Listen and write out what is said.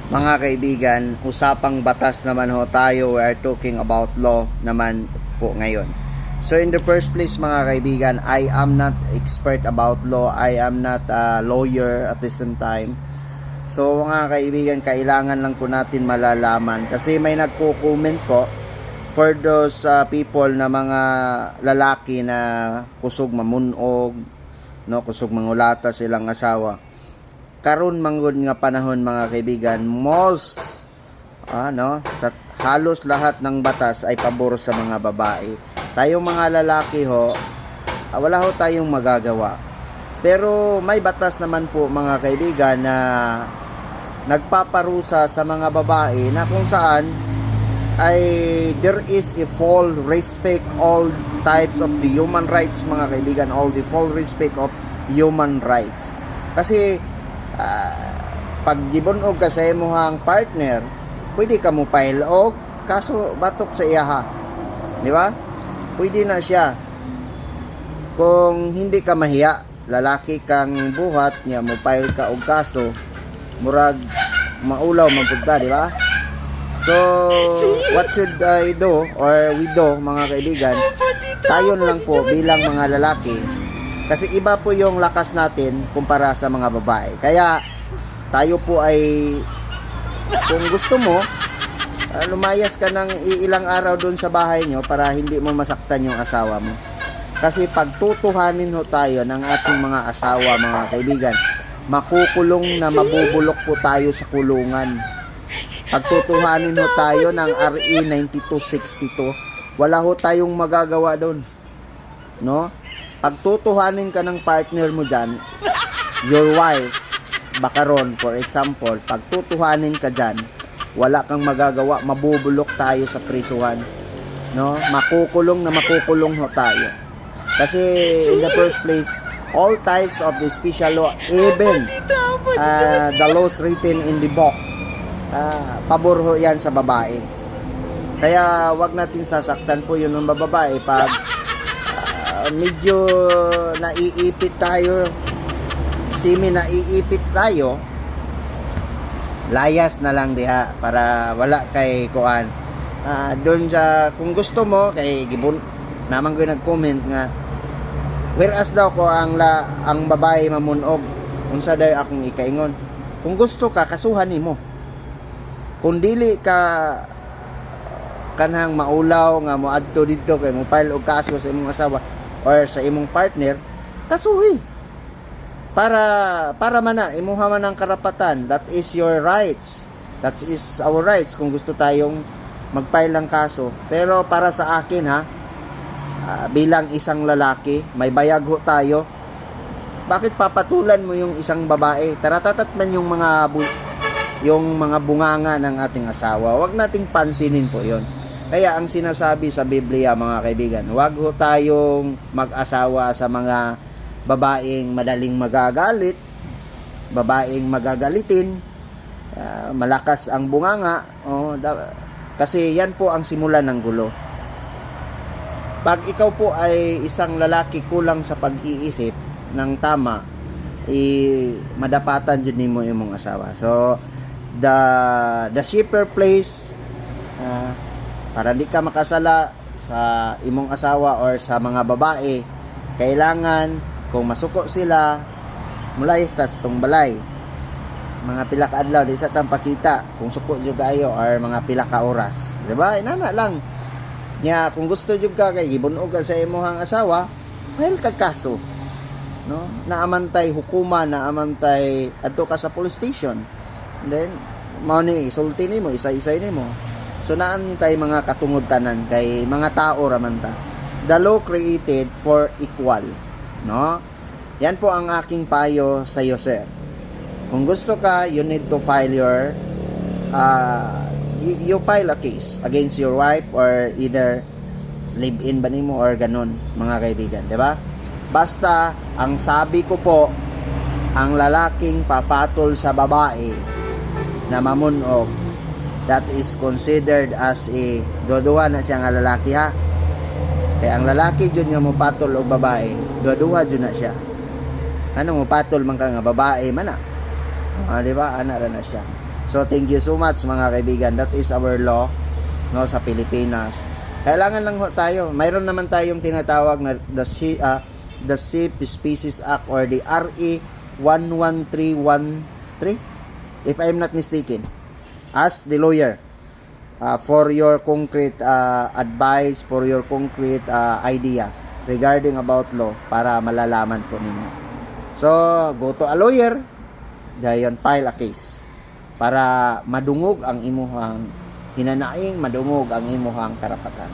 Mga kaibigan, usapang batas naman ho tayo. We are talking about law naman po ngayon. So in the first place mga kaibigan, I am not expert about law. I am not a lawyer at the same time. So mga kaibigan, kailangan lang po natin malalaman. Kasi may nagko-comment po for those people na mga lalaki na kusog mamunog, no, kusog mangulata silang asawa. Karon manggod nga panahon mga kaibigan, most sa halos lahat ng batas ay pabor sa mga babae. Tayong mga lalaki ho, wala ho tayong magagawa. Pero may batas naman po mga kaibigan na nagpaparusa sa mga babae na kung saan ay there is a full respect all types of the human rights mga kaibigan, all the full respect of human rights. Kasi pag gibunog ka sa imong partner, pwede ka mo file og kaso batok sa iyaha. Di ba? Pwede na siya. Kung hindi ka mahiya, lalaki kang buhat niya mo file ka og kaso, murag maulaw magpunta, di ba? So, what should I do or we do mga kaibigan? Tayo lang po bilang mga lalaki. Kasi iba po yung lakas natin kumpara sa mga babae. Kaya tayo po ay, kung gusto mo, lumayas ka ng ilang araw doon sa bahay nyo para hindi mo masaktan yung asawa mo. Kasi pagtutuhanin ho tayo ng ating mga asawa mga kaibigan, makukulong na mabubulok po tayo sa kulungan. Pagtutuhanin ho tayo ng RE 9262, wala ho tayong magagawa doon. No? Pagtutuhanin ka ng partner mo dyan, your wife, baka ron, for example, pagtutuhanin ka dyan, wala kang magagawa, mabubulok tayo sa prisuhan. No? Makukulong na makukulong ho tayo. Kasi in the first place, all types of the special law, even the laws written in the book, pabor ho yan sa babae. Kaya wag natin sasaktan po yun ng babae pag medyo naiipit tayo, naiipit tayo, layas na lang diha para wala kay kuan. Doon sa kung gusto mo kay gibon naman ko nag-comment nga whereas daw ko ang babae mamunog unsa day akong ikaingon. Kung gusto ka kasuhan nimo. Kung dili ka kanhang maulaw nga moadto didto kay mo file og kaso sa imong asawa or sa imong partner, kasuhi. Para man na imuha man ang karapatan. That is your rights. That is our rights kung gusto tayong mag-file ng kaso. Pero para sa akin bilang isang lalaki, may bayag ho tayo. Bakit papatulan mo yung isang babae? Taratatat man yung mga bunganga ng ating asawa. Huwag nating pansinin po yon. Kaya ang sinasabi sa Biblia mga kaibigan, huwag ho tayong mag-asawa sa mga babaeng madaling magagalit, babaeng magagalitin, malakas ang bunganga, kasi yan po ang simulan ng gulo. Pag ikaw po ay isang lalaki kulang sa pag-iisip ng tama, madapatan din mo imong asawa. So, the safer place para di ka makasala sa imong asawa or sa mga babae, kailangan kung masuko sila mulayas ta sa tong balay mga pila ka adlaw di sa tampakita kung suko jud kayo or mga pila ka oras, di ba? Inana lang nya kung gusto jud ka kay gibunog ka sa imong asawa, well ka kaso, no, naamantay hukuma, naamantay adto ka sa police station, then mao ni isulti nimo, isa-isay nimo. So naantay mga katungod tanan kay mga tao raman ta. The law created for equal, no? Yan po ang aking payo sa iyo, sir. Kung gusto ka, you need to file your you file a case against your wife or either live-in ba nimo or ganon, mga kaibigan, di ba? Basta ang sabi ko po, ang lalaking papatol sa babae na mamunog, that is considered as a duwa na siya nga lalaki ha. Kaya ang lalaki jud nga mopatol og babae, duwa jud na siya. Ano mopatol man ka nga babae man na. Di ba? Ana ra na siya. So thank you so much mga kaibigan. That is our law no sa Pilipinas. Kailangan lang ho tayo. Mayroon naman tayong tinatawag na the Sheep Species Act or the RE 11313 if I'm not mistaken. Ask the lawyer for your concrete advice, for your concrete idea regarding about law para malalaman po ninyo. So, go to a lawyer, dayon file a case para madungog ang imuhang hinanaing, madungog ang imuhang karapatan.